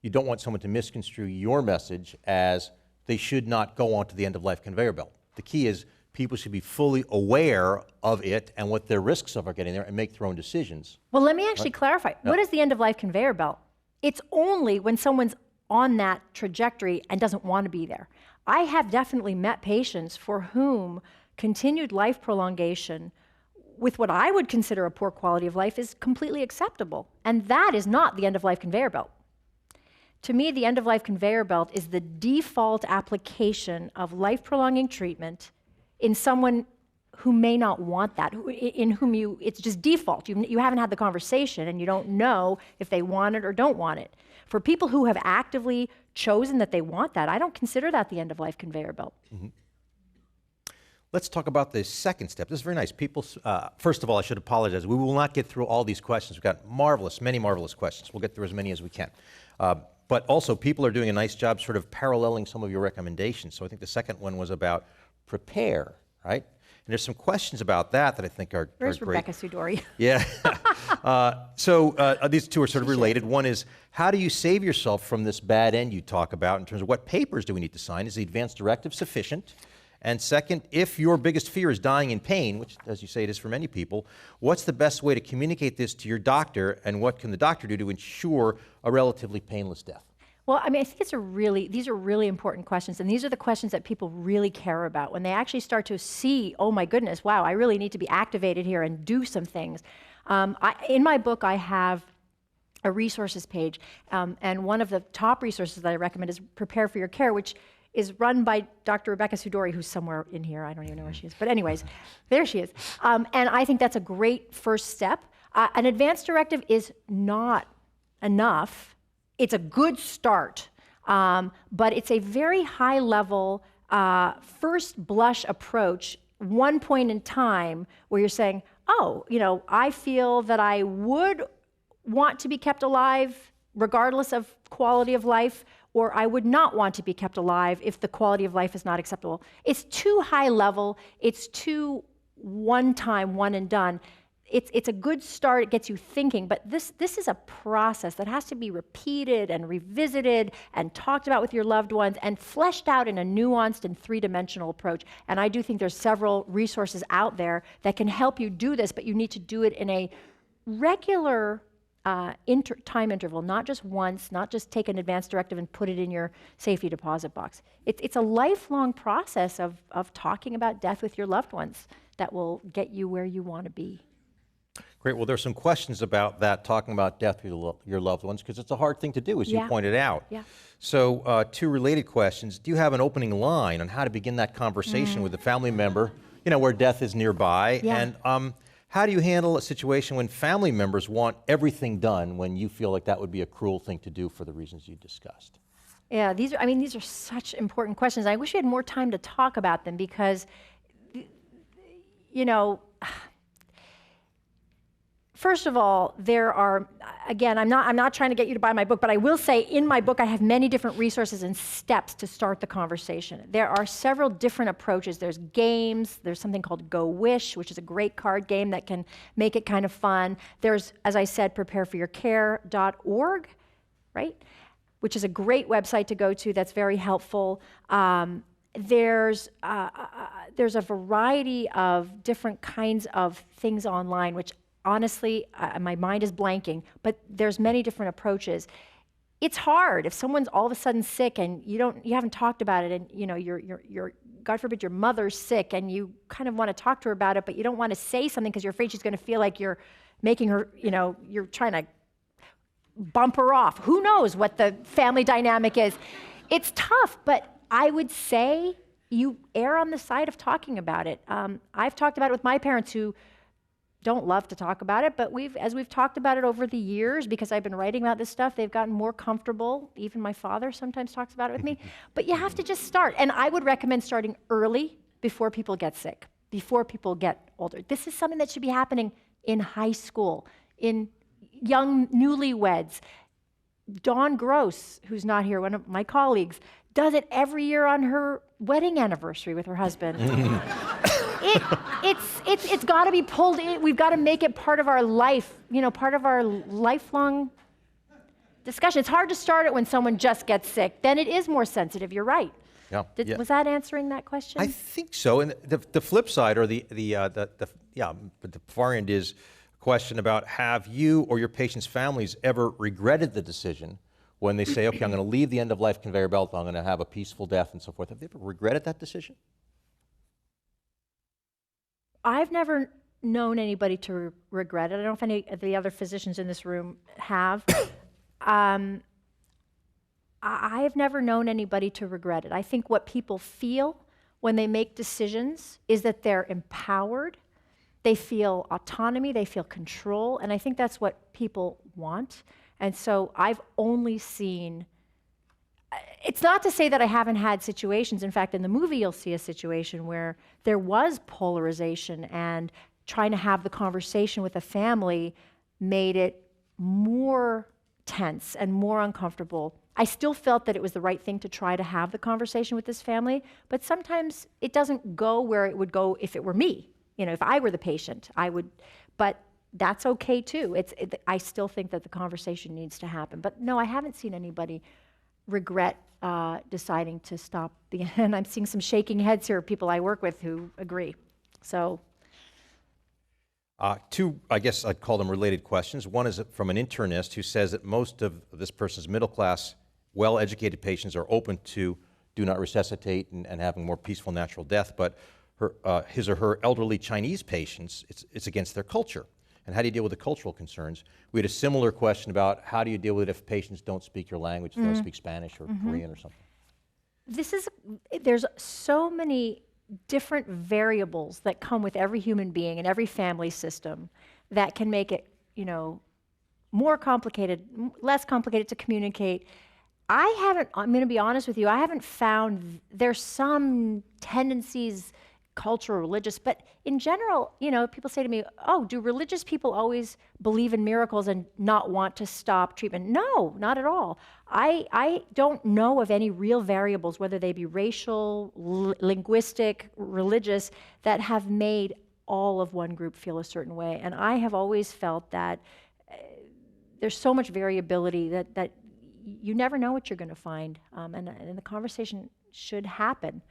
you don't want someone to misconstrue your message as they should not go on to the end-of-life conveyor belt. The key is people should be fully aware of it and what their risks of getting there and make their own decisions. Well, let me actually clarify. Yeah. What is the end-of-life conveyor belt? It's only when someone's on that trajectory and doesn't want to be there. I have definitely met patients for whom continued life prolongation with what I would consider a poor quality of life is completely acceptable. And that is not the end-of-life conveyor belt. To me, the end-of-life conveyor belt is the default application of life-prolonging treatment in someone who may not want that, in whom it's just default. You haven't had the conversation and you don't know if they want it or don't want it. For people who have actively chosen that they want that, I don't consider that the end-of-life conveyor belt. Mm-hmm. Let's talk about the second step. This is very nice. People, first of all, I should apologize. We will not get through all these questions. We've got many marvelous questions. We'll get through as many as we can. But also, people are doing a nice job sort of paralleling some of your recommendations. So I think the second one was about prepare, right? And there's some questions about that I think are Where's great. Rebecca Sudori? Yeah. So these two are sort of related. One is, how do you save yourself from this bad end you talk about in terms of what papers do we need to sign? Is the advance directive sufficient? And second, if your biggest fear is dying in pain, which, as you say, it is for many people, what's the best way to communicate this to your doctor, and what can the doctor do to ensure a relatively painless death? Well, I mean, I think these are really important questions, and these are the questions that people really care about when they actually start to see, oh my goodness, wow, I really need to be activated here and do some things. In my book, I have a resources page, and one of the top resources that I recommend is Prepare for Your Care, which is run by Dr. Rebecca Sudori, who's somewhere in here. I don't even know where she is. But anyways, there she is. And I think that's a great first step. An advance directive is not enough. It's a good start, but it's a very high-level, first blush approach, one point in time where you're saying, oh, you know, I feel that I would want to be kept alive regardless of quality of life, or I would not want to be kept alive if the quality of life is not acceptable. It's too high level. It's too one time, one and done. It's a good start. It gets you thinking, but this is a process that has to be repeated and revisited and talked about with your loved ones and fleshed out in a nuanced and three-dimensional approach. And I do think there's several resources out there that can help you do this, but you need to do it in a regular time interval, not just once, not just take an advance directive and put it in your safety deposit box. It's a lifelong process of talking about death with your loved ones that will get you where you want to be. Great. Well, there's some questions about that, talking about death with your loved ones, because it's a hard thing to do, as you pointed out. Yeah. So two related questions. Do you have an opening line on how to begin that conversation with a family member, you know, where death is nearby? Yeah. And how do you handle a situation when family members want everything done when you feel like that would be a cruel thing to do for the reasons you discussed? Yeah, these are such important questions. I wish we had more time to talk about them because, you know, first of all, there are, again, I'm not trying to get you to buy my book, but I will say in my book I have many different resources and steps to start the conversation. There are several different approaches. There's games. There's something called Go Wish, which is a great card game that can make it kind of fun. There's, as I said, prepareforyourcare.org, right? Which is a great website to go to that's very helpful. There's a variety of different kinds of things online, which honestly, my mind is blanking, but there's many different approaches. It's hard if someone's all of a sudden sick and you haven't talked about it, and you know you're God forbid your mother's sick and you kind of want to talk to her about it, but you don't want to say something because you're afraid she's going to feel like you're making her, you know, you're trying to bump her off. Who knows what the family dynamic is? It's tough, but I would say you err on the side of talking about it. I've talked about it with my parents who don't love to talk about it, but as we've talked about it over the years, because I've been writing about this stuff, they've gotten more comfortable. Even my father sometimes talks about it with me. But you have to just start. And I would recommend starting early before people get sick, before people get older. This is something that should be happening in high school, in young newlyweds. Dawn Gross, who's not here, one of my colleagues, does it every year on her wedding anniversary with her husband. It's got to be pulled in. We've got to make it part of our life, part of our lifelong discussion. It's hard to start it when someone just gets sick. Then it is more sensitive. You're right. Yeah. Was that answering that question? I think so. And the flip side, or but the far end is a question about: have you or your patients' families ever regretted the decision when they say, "Okay, I'm going to leave the end-of-life conveyor belt. I'm going to have a peaceful death," and so forth? Have they ever regretted that decision? I've never known anybody to regret it. I don't know if any of the other physicians in this room have. I've never known anybody to regret it. I think what people feel when they make decisions is that they're empowered, they feel autonomy, they feel control, and I think that's what people want. And so I've only seen, it's not to say that I haven't had situations. In fact, in the movie, you'll see a situation where there was polarization, and trying to have the conversation with a family made it more tense and more uncomfortable. I still felt that it was the right thing to try to have the conversation with this family, but sometimes it doesn't go where it would go if it were me. If I were the patient, I would, but that's okay too. I still think that the conversation needs to happen. But no, I haven't seen anybody regret deciding to stop and I'm seeing some shaking heads here of people I work with who agree. So. Two, I guess I'd call them related questions. One is from an internist who says that most of this person's middle-class, well-educated patients are open to do not resuscitate and having more peaceful natural death, but his or her elderly Chinese patients, it's against their culture. And how do you deal with the cultural concerns? We had a similar question about how do you deal with it if patients don't speak your language, don't speak Spanish or Korean or something? There's so many different variables that come with every human being and every family system that can make it, more complicated, less complicated to communicate. I'm going to be honest with you, I haven't found, there's some tendencies, cultural, religious, but in general, people say to me, "Oh, do religious people always believe in miracles and not want to stop treatment?" No, not at all. I don't know of any real variables, whether they be racial, linguistic, religious, that have made all of one group feel a certain way. And I have always felt that there's so much variability that you never know what you're going to find, and the conversation should happen.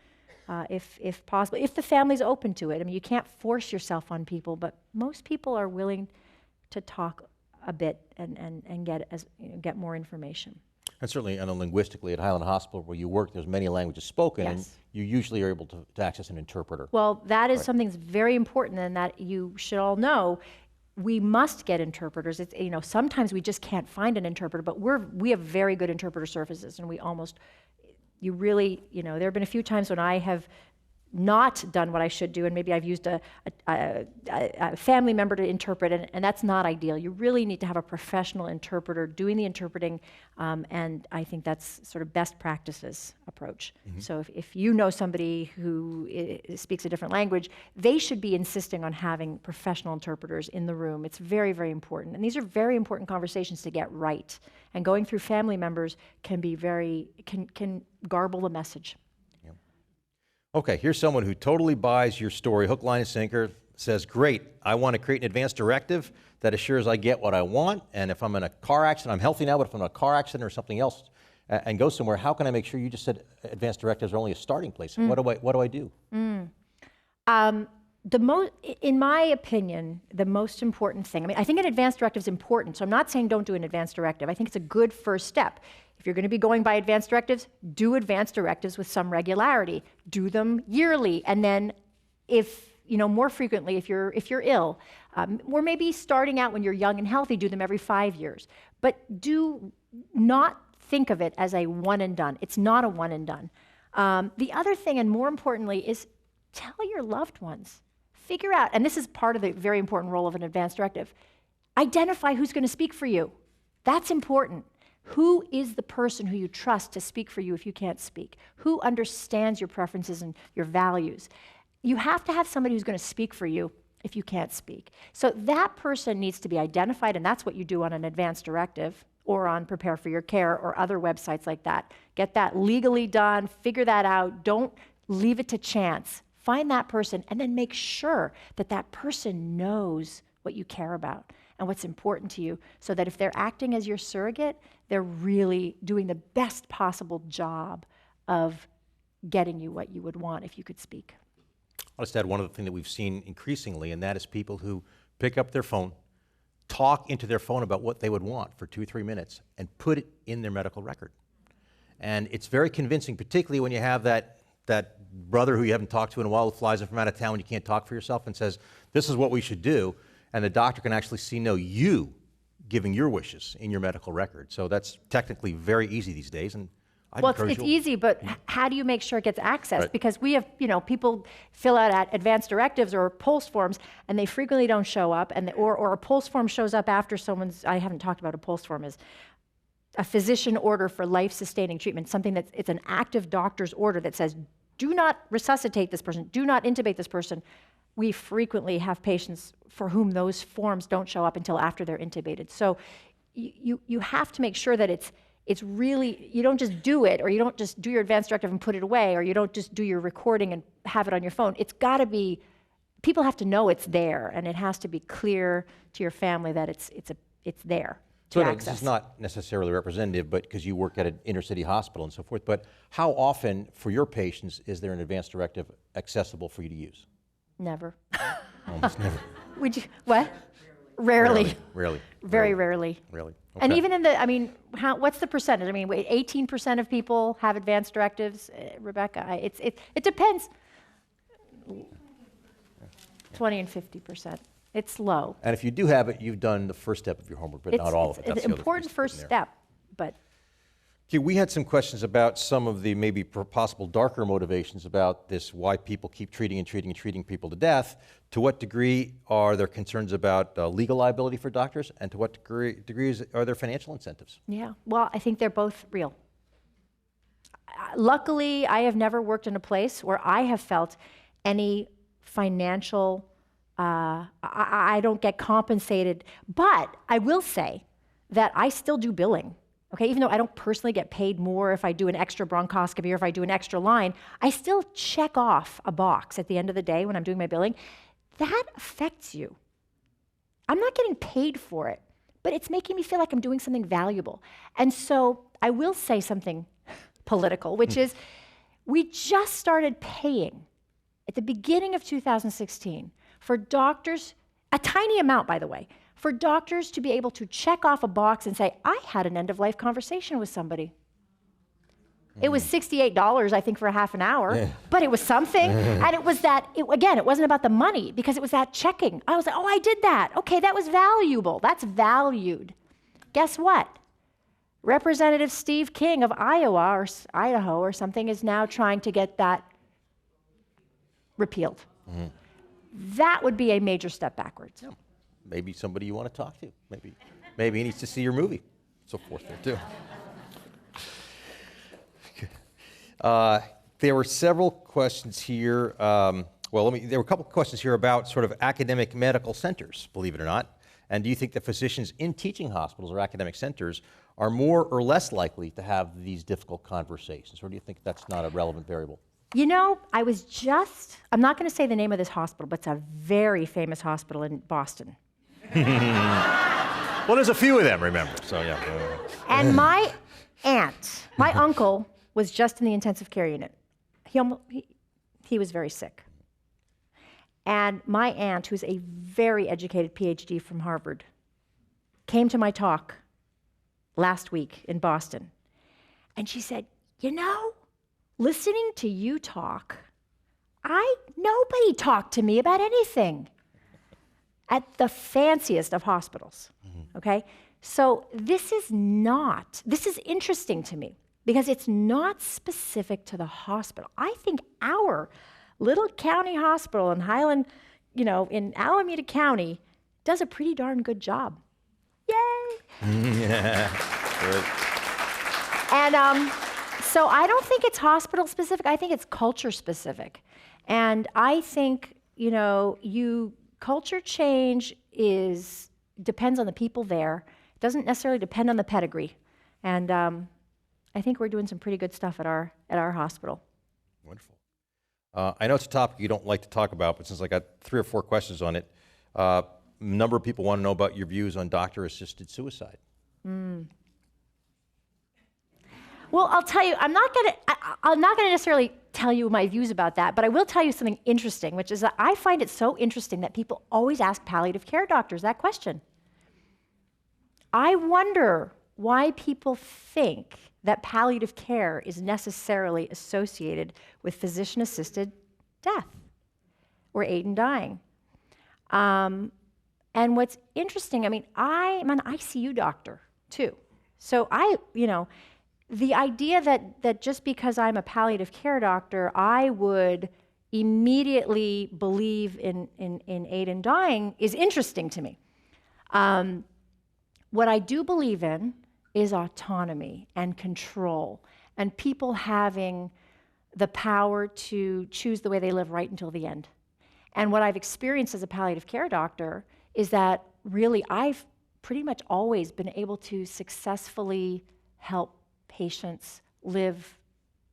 If possible, if the family's open to it. I mean, you can't force yourself on people, but most people are willing to talk a bit and get more information. And certainly, linguistically, at Highland Hospital, where you work, there's many languages spoken, Yes. And you usually are able to access an interpreter. Well, that is something that's very important, and that you should all know. We must get interpreters. It's, sometimes we just can't find an interpreter, but we have very good interpreter services, and you really, there have been a few times when I have not done what I should do, and maybe I've used a family member to interpret, and that's not ideal. You really need to have a professional interpreter doing the interpreting, and I think that's sort of best practices approach. Mm-hmm. So if you know somebody who speaks a different language, they should be insisting on having professional interpreters in the room. It's very, very important, and these are very important conversations to get right. And going through family members can be can garble the message. Okay, here's someone who totally buys your story, hook, line, and sinker, says, "Great, I want to create an advance directive that assures I get what I want, and if I'm in a car accident, I'm healthy now, but if I'm in a car accident or something else and go somewhere, how can I make sure?" You just said advance directives are only a starting place. What do I do? In my opinion, the most important thing, I think an advance directive is important, so I'm not saying don't do an advance directive. I think it's a good first step. If you're going to be going by advance directives, do advance directives with some regularity. Do them yearly, and then more frequently if you're ill, or maybe starting out when you're young and healthy, do them every 5 years. But do not think of it as a one and done. It's not a one and done. The other thing, and more importantly, is tell your loved ones. Figure out, and this is part of the very important role of an advance directive, identify who's going to speak for you. That's important. Who is the person who you trust to speak for you if you can't speak? Who understands your preferences and your values? You have to have somebody who's going to speak for you if you can't speak. So that person needs to be identified, and that's what you do on an advance directive or on Prepare for Your Care or other websites like that. Get that legally done, figure that out. Don't leave it to chance. Find that person and then make sure that that person knows what you care about and what's important to you, so that if they're acting as your surrogate, they're really doing the best possible job of getting you what you would want if you could speak. I'll just add one other thing that we've seen increasingly, and that is people who pick up their phone, talk into their phone about what they would want for 2 or 3 minutes, and put it in their medical record. And it's very convincing, particularly when you have that brother who you haven't talked to in a while who flies in from out of town when you can't talk for yourself and says, this is what we should do. And the doctor can actually see, no, you giving your wishes in your medical record. So that's technically very easy these days. And Well, it's easy, but how do you make sure it gets accessed? Right. Because we have, people fill out advance directives or POLS forms, and they frequently don't show up, and or a POLS form shows up after someone's, I haven't talked about a POLS form, is a physician order for life-sustaining treatment, something that's, it's an active doctor's order that says, do not resuscitate this person, do not intubate this person. We frequently have patients for whom those forms don't show up until after they're intubated. So you have to make sure that it's really, you don't just do it, or you don't just do your advance directive and put it away, or you don't just do your recording and have it on your phone. It's got to be, people have to know it's there, and it has to be clear to your family that it's there. So no, this is not necessarily representative, but because you work at an inner city hospital and so forth, but how often for your patients is there an advance directive accessible for you to use? Never. Almost never. Would you, what? Rarely. Rarely. Very rarely. Really? And Okay. even in what's the percentage? I mean, 18% of people have advance directives, Rebecca. It depends. 20 and 50%. It's low. And if you do have it, you've done the first step of your homework, but not all of it. It's an important first step, but. Okay, we had some questions about some of the maybe possible darker motivations about this, why people keep treating people to death. To what degree are there concerns about legal liability for doctors, and to what degrees are there financial incentives? Yeah, well, I think they're both real. Luckily, I have never worked in a place where I have felt any financial, I don't get compensated, but I will say that I still do billing. Okay, even though I don't personally get paid more if I do an extra bronchoscopy or if I do an extra line, I still check off a box at the end of the day when I'm doing my billing. That affects you. I'm not getting paid for it, but it's making me feel like I'm doing something valuable. And so I will say something political, which is we just started paying at the beginning of 2016 for doctors, a tiny amount, by the way, for doctors to be able to check off a box and say, I had an end-of-life conversation with somebody. It was $68, I think, for a half an hour, but it was something. And it was that, again, it wasn't about the money, because it was that checking. I was like, oh, I did that. Okay, that was valuable. That's valued. Guess what? Representative Steve King of Iowa or Idaho or something is now trying to get that repealed. That would be a major step backwards. Yeah. Maybe somebody you want to talk to. Maybe he needs to see your movie. So forth there too. There were several questions here. There were a couple of questions here about sort of academic medical centers, believe it or not. And do you think that physicians in teaching hospitals or academic centers are more or less likely to have these difficult conversations? Or do you think that's not a relevant variable? I'm not going to say the name of this hospital, but it's a very famous hospital in Boston. Well, there's a few of them, remember, so yeah. And my uncle was just in the intensive care unit. He was very sick. And my aunt, who's a very educated PhD from Harvard, came to my talk last week in Boston. And she said, listening to you talk, nobody talked to me about anything at the fanciest of hospitals, okay? So this is interesting to me, because it's not specific to the hospital. I think our little county hospital in Highland, in Alameda County, does a pretty darn good job. Yay! Yeah. Good. And so I don't think it's hospital specific. I think it's culture specific. And I think, culture change depends on the people there. It doesn't necessarily depend on the pedigree. And I think we're doing some pretty good stuff at our hospital. Wonderful. I know it's a topic you don't like to talk about, but since I got 3 or 4 questions on it, a number of people want to know about your views on doctor-assisted suicide. Well, I'll tell you, I'm not gonna necessarily tell you my views about that, but I will tell you something interesting, which is that I find it so interesting that people always ask palliative care doctors that question. I wonder why people think that palliative care is necessarily associated with physician-assisted death or aid in dying. And what's interesting, I'm an ICU doctor too. So the idea that just because I'm a palliative care doctor, I would immediately believe in aid in dying is interesting to me. What I do believe in is autonomy and control and people having the power to choose the way they live right until the end. And what I've experienced as a palliative care doctor is that really I've pretty much always been able to successfully help patients live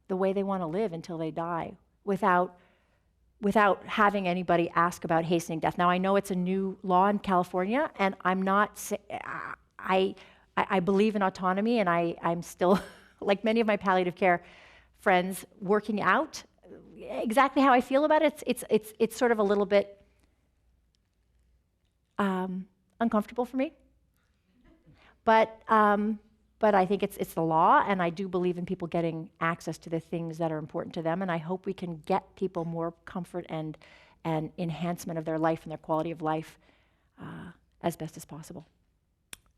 the way they want to live until they die without having anybody ask about hastening death. Now, I know it's a new law in California, and I'm not, I believe in autonomy, and I'm still, like many of my palliative care friends, working out exactly how I feel about it. It's sort of a little bit uncomfortable for me. But I think it's the law, and I do believe in people getting access to the things that are important to them, and I hope we can get people more comfort and enhancement of their life and their quality of life as best as possible.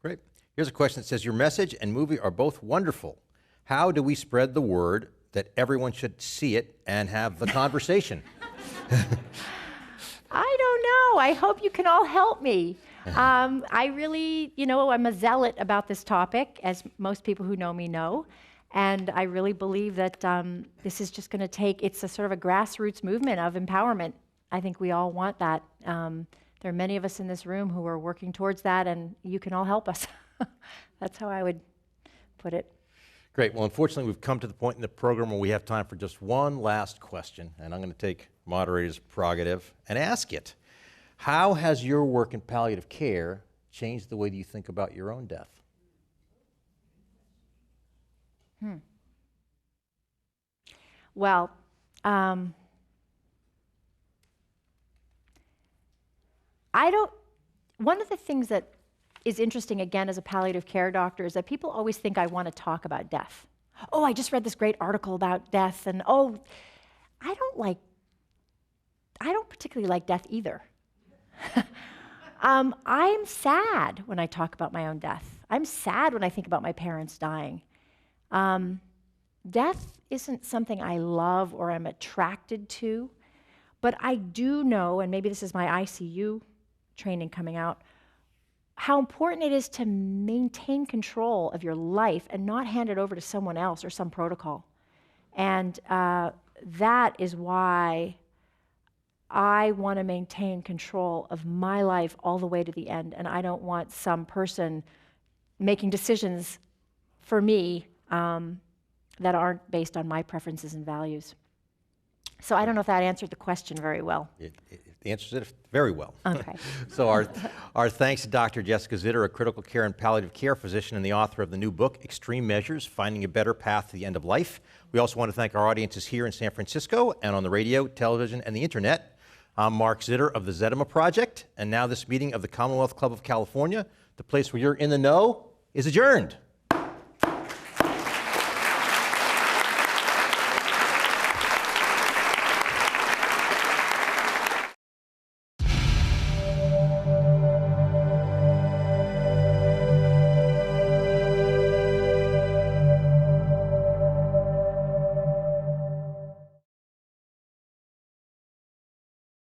Great. Here's a question that says, your message and movie are both wonderful. How do we spread the word that everyone should see it and have the conversation? I don't know. I hope you can all help me. I really, I'm a zealot about this topic, as most people who know me know. And I really believe that this is just going to it's a sort of a grassroots movement of empowerment. I think we all want that. There are many of us in this room who are working towards that, and you can all help us. That's how I would put it. Great. Well, unfortunately, we've come to the point in the program where we have time for just one last question, and I'm going to take moderator's prerogative and ask it. How has your work in palliative care changed the way that you think about your own death? Well, one of the things that is interesting, again, as a palliative care doctor, is that people always think I want to talk about death. Oh, I just read this great article about death, and I don't particularly like death either. I'm sad when I talk about my own death. I'm sad when I think about my parents dying. Death isn't something I love or I'm attracted to, but I do know, and maybe this is my ICU training coming out, how important it is to maintain control of your life and not hand it over to someone else or some protocol. And that is why I want to maintain control of my life all the way to the end, and I don't want some person making decisions for me that aren't based on my preferences and values. So I don't know if that answered the question very well. It answers it very well. Okay. So our thanks to Dr. Jessica Zitter, a critical care and palliative care physician and the author of the new book, Extreme Measures, Finding a Better Path to the End of Life. We also want to thank our audiences here in San Francisco and on the radio, television, and the internet. I'm Mark Zitter of the Zedema Project, and now this meeting of the Commonwealth Club of California, the place where you're in the know, is adjourned.